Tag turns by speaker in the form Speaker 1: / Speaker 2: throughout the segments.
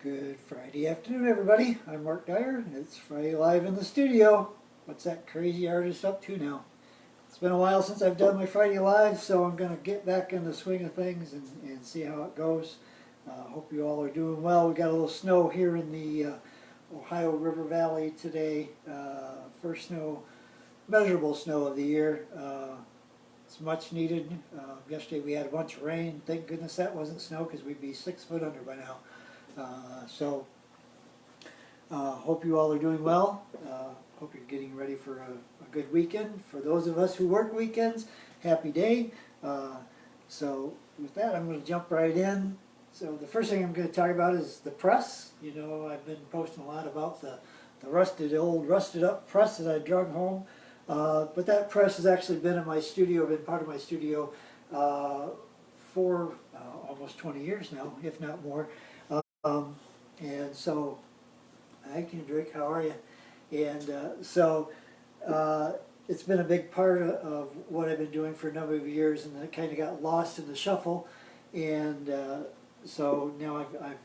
Speaker 1: Good Friday afternoon, everybody. I'm Mark Dyer. It's Friday Live in the studio. What's that crazy artist up to now? It's been a while since I've done my Friday Live, so I'm going to get back in the swing of things and see how it goes. Hope you all are doing well. We got a little snow here in the Ohio River Valley today. First snow, measurable snow of the year. It's much needed. Yesterday we had a bunch of rain. Thank goodness that wasn't snow because we'd be 6 foot under by now. Hope you all are doing well. Hope you're getting ready for a good weekend. For those of us who work weekends, happy day. So with that, I'm going to jump right in. So the first thing I'm going to talk about is the press. You know, I've been posting a lot about the old rusted up press that I drug home. But that press has actually been in my studio, been part of my studio for almost 20 years now, if not more. And so, hi Kendrick, how are you? And it's been a big part of what I've been doing for a number of years, and it kind of got lost in the shuffle. And so now I've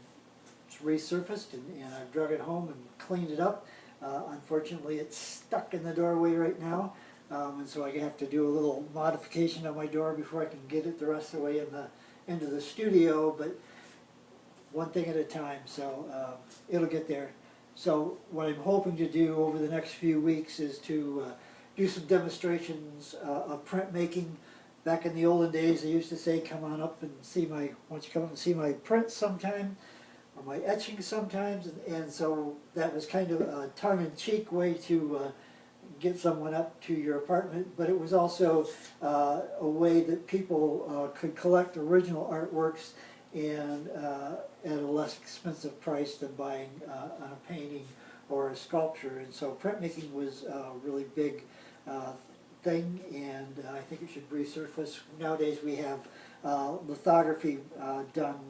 Speaker 1: resurfaced and I've drug it home and cleaned it up. Unfortunately, it's stuck in the doorway right now, and so I have to do a little modification on my door before I can get it the rest of the way into the studio. But one thing at a time, so it'll get there. So what I'm hoping to do over the next few weeks is to do some demonstrations of printmaking. Back in the olden days, they used to say, "Come on up and see my. Why don't you come up and see my prints sometime, or my etchings sometimes?" And so that was kind of a tongue-in-cheek way to get someone up to your apartment, but it was also a way that people could collect original artworks and at a less expensive price than buying on a painting or a sculpture. And so printmaking was a really big thing, and I think it should resurface. Nowadays we have lithography done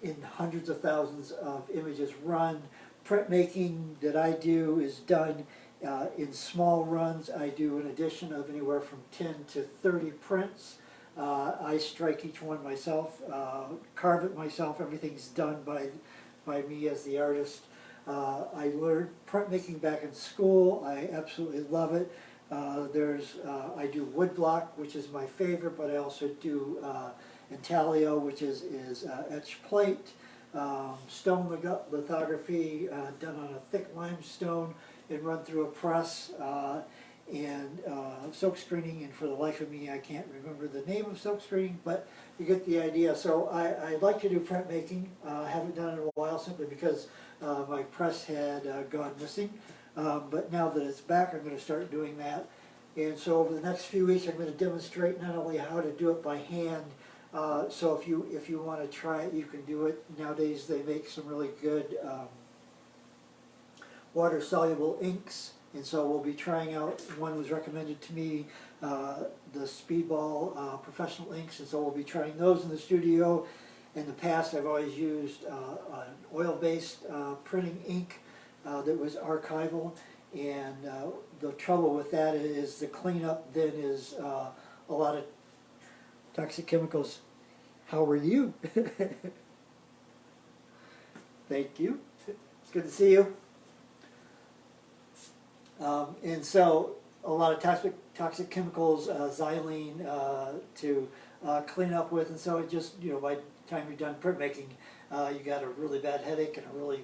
Speaker 1: in hundreds of thousands of images run. Printmaking that I do is done in small runs. I do an edition of anywhere from 10 to 30 prints. I strike each one myself, carve it myself. Everything's done by me as the artist. I learned printmaking back in school. I absolutely love it. I do woodblock, which is my favorite, but I also do intaglio, which is etched plate, stone lithography done on a thick limestone and run through a press, and silk screening, and for the life of me I can't remember the name of silk screening, but you get the idea. So I like to do printmaking. I haven't done it in a while simply because my press had gone missing, but now that it's back I'm going to start doing that. And so over the next few weeks I'm going to demonstrate not only how to do it by hand, so if you want to try it, you can do it. Nowadays they make some really good water-soluble inks, and so we'll be trying out. One was recommended to me, the Speedball professional inks, and so we'll be trying those in the studio. In the past I've always used an oil-based printing ink that was archival, and the trouble with that is the cleanup then is a lot of toxic chemicals. How are you? Thank you. It's good to see you. And so a lot of toxic chemicals, xylene to clean up with, and so it just, you know, by the time you're done printmaking, you got a really bad headache and a really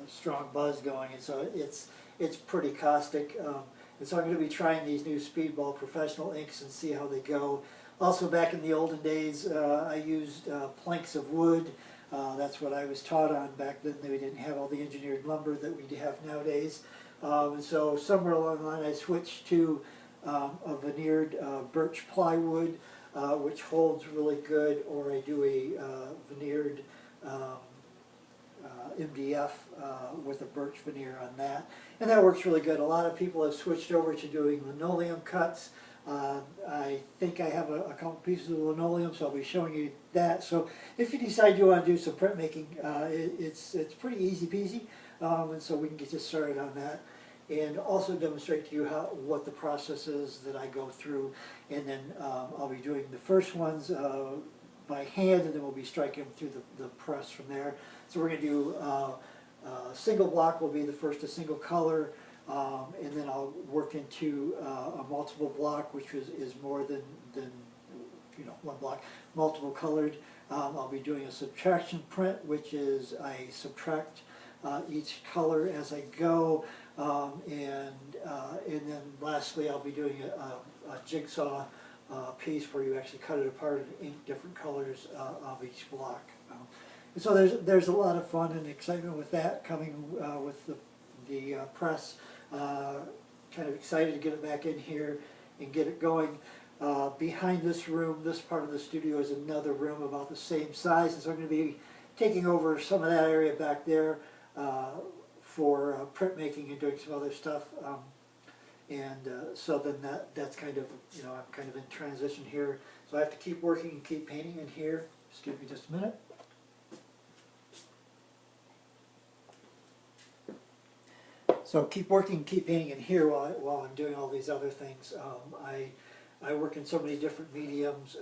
Speaker 1: strong buzz going, and so it's pretty caustic. And so I'm going to be trying these new Speedball professional inks and see how they go. Also, back in the olden days, I used planks of wood. That's what I was taught on back then. We didn't have all the engineered lumber that we have nowadays. And so somewhere along the line I switched to a veneered birch plywood, which holds really good, or I do a veneered MDF with a birch veneer on that. And that works really good. A lot of people have switched over to doing linoleum cuts. I think I have a couple pieces of linoleum, so I'll be showing you that. So if you decide you want to do some printmaking, it's pretty easy peasy, and so we can get you started on that, and also demonstrate to you what the process is that I go through. And then I'll be doing the first ones by hand, and then we'll be striking them through the press from there. So we're going to do single block will be the first, a single color, and then I'll work into a multiple block, which is more than one block, multiple colored. I'll be doing a subtraction print, which is I subtract each color as I go, and then lastly I'll be doing a jigsaw piece where you actually cut it apart and ink different colors of each block. And so there's a lot of fun and excitement with that coming with the press. Kind of excited to get it back in here and get it going. Behind this room, this part of the studio is another room about the same size, and so I'm going to be taking over some of that area back there for printmaking and doing some other stuff. So then that's kind of, I'm kind of in transition here. So I have to keep working and keep painting in here. Excuse me just a minute. So keep working, keep painting in here while I'm doing all these other things. I work in so many different mediums,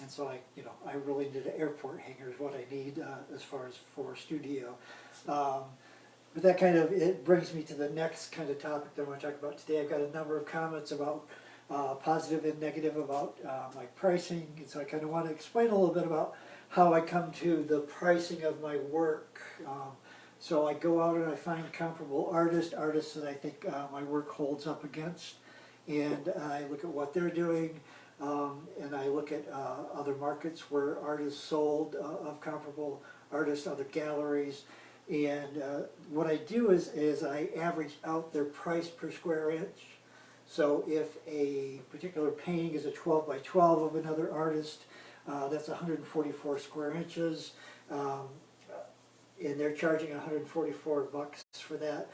Speaker 1: and so I really need an airport hanger is what I need as far as for studio. But that kind of, it brings me to the next kind of topic that I want to talk about today. I've got a number of comments about positive and negative about my pricing, and so I kind of want to explain a little bit about how I come to the pricing of my work. So I go out and I find comparable artists that I think my work holds up against, and I look at what they're doing, and I look at other markets where art is sold of comparable artists, other galleries, and what I do is I average out their price per square inch. So if a particular painting is a 12 by 12 of another artist, that's 144 square inches. And they're charging $144 for that.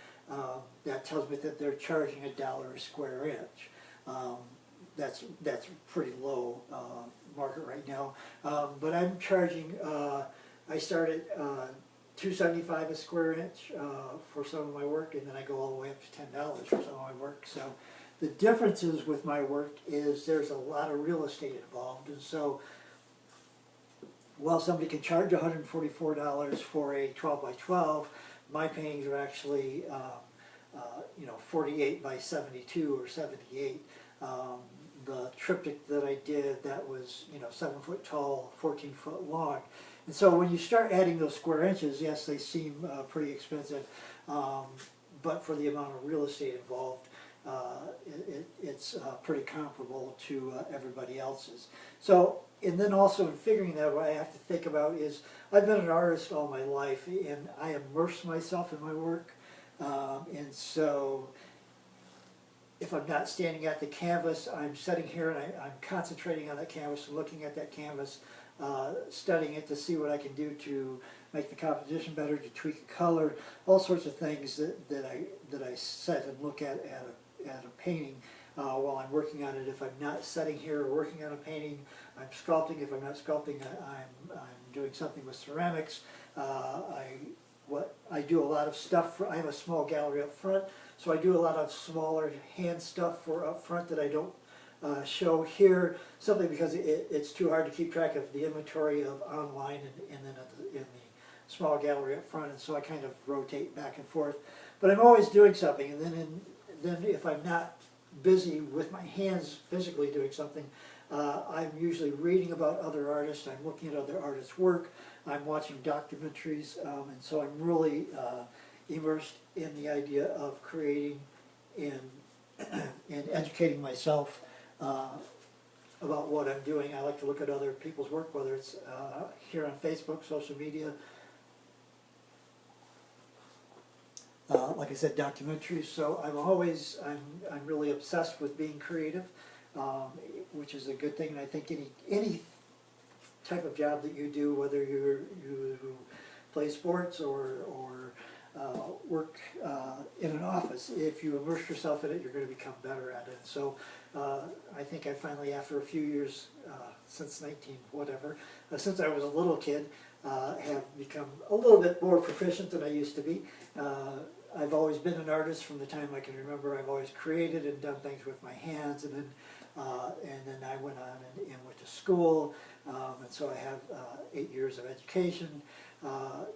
Speaker 1: That tells me that they're charging $1 a square inch. That's pretty low market right now. But I'm charging. I start at $2.75 a square inch for some of my work, and then I go all the way up to $10 for some of my work. So the differences with my work is there's a lot of real estate involved, and so. While somebody can charge $144 for a 12 by 12, my paintings are actually 48 by 72 or 78. The triptych that I did, that was 7 foot tall, 14 foot long. And so when you start adding those square inches, yes, they seem pretty expensive, but for the amount of real estate involved, it's pretty comparable to everybody else's. So. And then also in figuring that, what I have to think about is I've been an artist all my life, and I immerse myself in my work. And so if I'm not standing at the canvas, I'm sitting here and I'm concentrating on that canvas and looking at that canvas, studying it to see what I can do to make the composition better, to tweak the color, all sorts of things that I sit and look at a painting. While I'm working on it. If I'm not sitting here working on a painting, I'm sculpting. If I'm not sculpting, I'm doing something with ceramics. I do a lot of stuff. I have a small gallery up front, so I do a lot of smaller hand stuff for up front that I don't show here, simply because it's too hard to keep track of the inventory of online and then in the small gallery up front, and so I kind of rotate back and forth. But I'm always doing something, and then if I'm not busy with my hands physically doing something, I'm usually reading about other artists, I'm looking at other artists' work, I'm watching documentaries, and so I'm really immersed in the idea of creating and educating myself about what I'm doing. I like to look at other people's work, whether it's here on Facebook, social media, like I said, documentaries. So I'm really obsessed with being creative, which is a good thing. And I think any type of job that you do, whether you play sports or work in an office, if you immerse yourself in it, you're going to become better at it. So I think I finally, after a few years, since since I was a little kid, have become a little bit more proficient than I used to be. I've always been an artist from the time I can remember. I've always created and done things with my hands, and then and then I went on and went to school, and so I have 8 years of education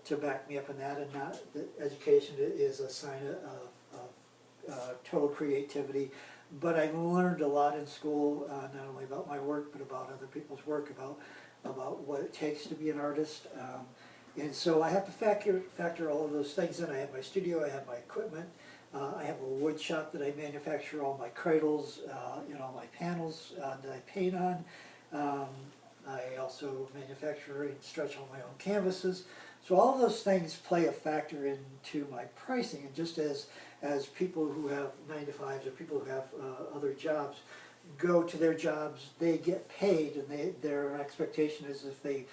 Speaker 1: to back me up in that, and not that education is a sign of total creativity. But I learned a lot in school, not only about my work, but about other people's work, about what it takes to be an artist. And so I have to factor all of those things in. I have my studio, I have my equipment, I have a wood shop that I manufacture all my cradles and all my panels that I paint on. I also manufacture and stretch all my own canvases. So all of those things play a factor into my pricing, and just as people who have 9-to-5s or people who have other jobs go to their jobs, they get paid, and their expectation is if they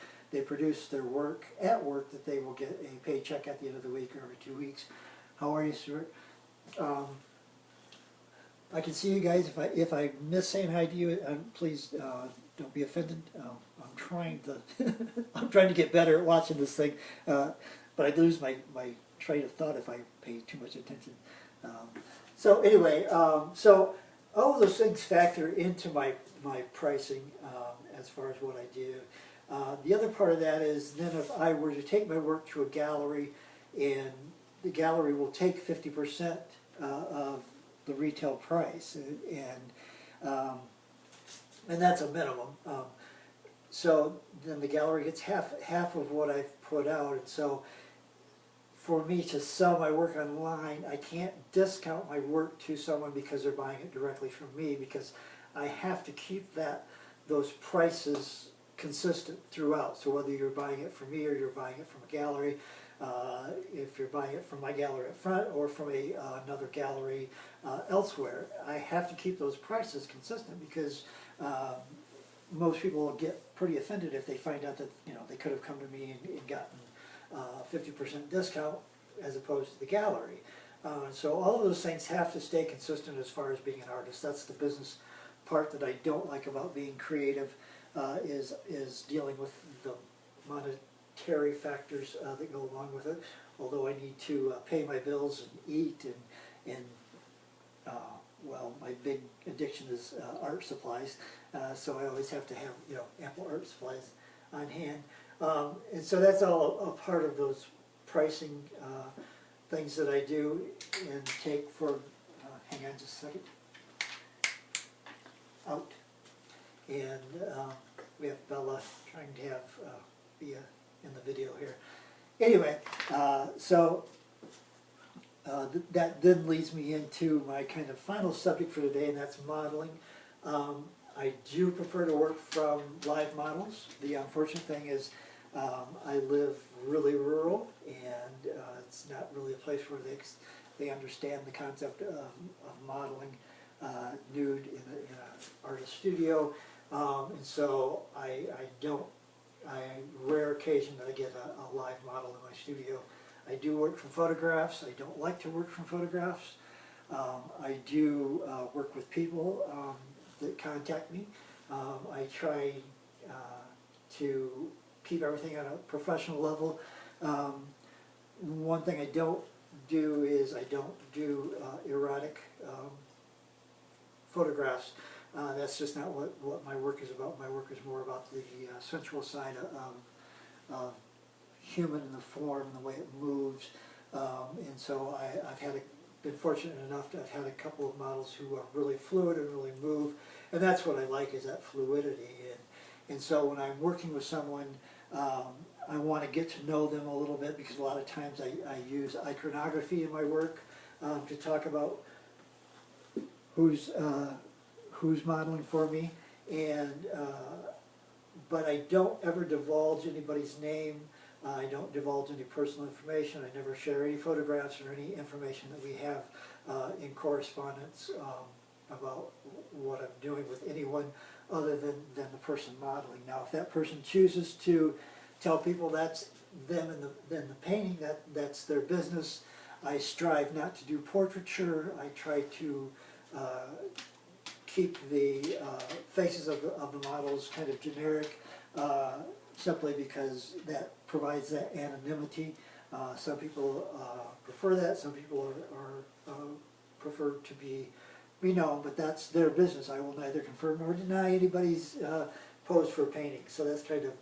Speaker 1: produce their work at work that they will get a paycheck at the end of the week or every 2 weeks. How are you, Stuart? I can see you guys. If I miss saying hi to you, please don't be offended. I'm trying to get better at watching this thing, but I lose my train of thought if I pay too much attention. So anyway, so all of those things factor into my pricing as far as what I do. The other part of that is then if I were to take my work to a gallery, and the gallery will take 50% of the retail price, and that's a minimum. So then the gallery gets half of what I've put out, and so for me to sell my work online, I can't discount my work to someone because they're buying it directly from me, because I have to keep those prices consistent throughout. So whether you're buying it from me or you're buying it from a gallery, if you're buying it from my gallery up front or from another gallery elsewhere, I have to keep those prices consistent, because most people will get pretty offended if they find out that they could have come to me and gotten 50% discount as opposed to the gallery. So all of those things have to stay consistent as far as being an artist. That's the business part that I don't like about being creative, is dealing with the monetary factors that go along with it. Although I need to pay my bills and eat, and well, my big addiction is art supplies, so I always have to have ample art supplies on hand. And so that's all a part of those pricing things that I do and take for, hang on just a second, out. And we have Bella trying to have be in the video here. Anyway, so that then leads me into my kind of final subject for today, and that's modeling. I do prefer to work from live models. The unfortunate thing is I live really rural, and it's not really a place where they understand the concept of modeling nude in an artist studio, and so rare occasion that I get a live model in my studio. I do work from photographs. I don't like to work from photographs. I do work with people that contact me. I try to keep everything on a professional level. One thing I don't do is I don't do erotic photographs. That's just not what my work is about. My work is more about the sensual side of human in the form, the way it moves. And so I've been fortunate enough to have had a couple of models who are really fluid and really move, and that's what I like, is that fluidity. And so when I'm working with someone, I want to get to know them a little bit, because a lot of times I use iconography in my work to talk about who's modeling for me, and but I don't ever divulge anybody's name. I don't divulge any personal information. I never share any photographs or any information that we have in correspondence about what I'm doing with anyone other than the person modeling. Now, if that person chooses to tell people that's them in the painting, that's their business. I strive not to do portraiture. I try to keep the faces of the models kind of generic, simply because that provides that anonymity. Some people prefer that. Some people are prefer to be be known, but that's their business. I will neither confirm nor deny anybody's pose for painting. So that's kind of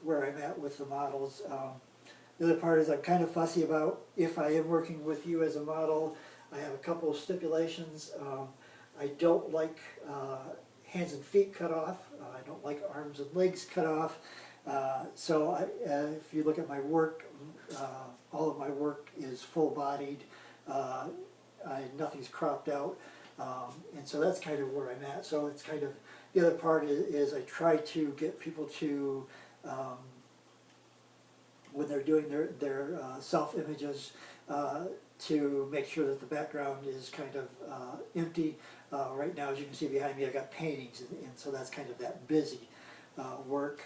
Speaker 1: where I'm at with the models. The other part is I'm kind of fussy about if I am working with you as a model. I have a couple of stipulations. I don't like hands and feet cut off. I don't like arms and legs cut off. If you look at my work, all of my work is full-bodied. Nothing's cropped out. And so that's kind of where I'm at. So it's kind of, the other part is I try to get people to, when they're doing their self-images, to make sure that the background is kind of empty. Right now, as you can see behind me, I got paintings, and so that's kind of that busy work.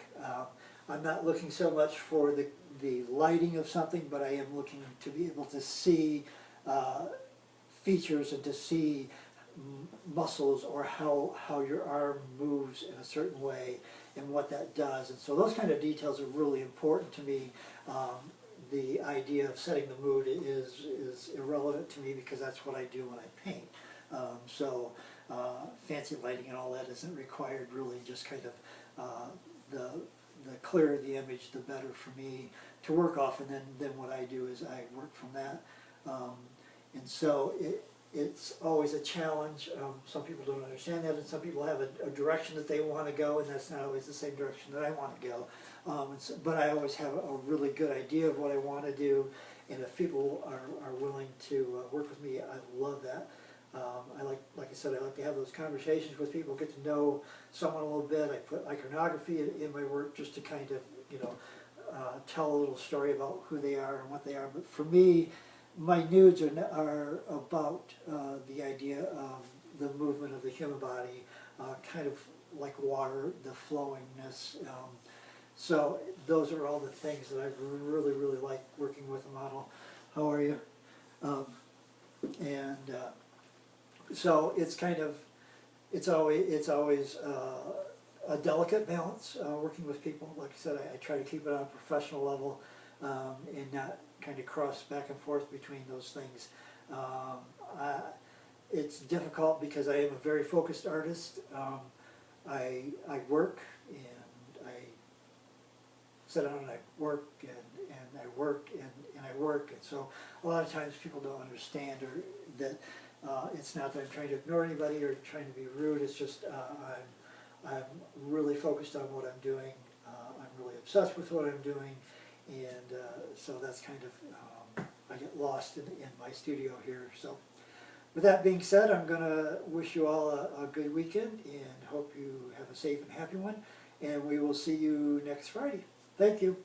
Speaker 1: I'm not looking so much for the lighting of something, but I am looking to be able to see features and to see muscles, or how your arm moves in a certain way and what that does. And so those kind of details are really important to me. The idea of setting the mood is irrelevant to me because that's what I do when I paint. Fancy lighting and all that isn't required really, just kind of the clearer the image, the better for me to work off, and then what I do is I work from that. And so it's always a challenge. Some people don't understand that, and some people have a direction that they want to go, and that's not always the same direction that I want to go. But I always have a really good idea of what I want to do, and if people are willing to work with me, I love that. Like I said, I like to have those conversations with people, get to know someone a little bit. I put iconography in my work just to kind of, tell a little story about who they are and what they are. But for me, my nudes are about the idea of the movement of the human body, kind of like water, the flowingness. So those are all the things that I really, really like working with a model. How are you? So it's kind of, it's always a delicate balance working with people. Like I said, I try to keep it on a professional level and not kind of cross back and forth between those things. It's difficult because I am a very focused artist. I work and I sit down and I work and I work and I work, and so a lot of times people don't understand that it's not that I'm trying to ignore anybody or trying to be rude. It's just I'm really focused on what I'm doing. I'm really obsessed with what I'm doing, and so that's kind of I get lost in my studio here. So with that being said, I'm going to wish you all a good weekend and hope you have a safe and happy one, and we will see you next Friday. Thank you.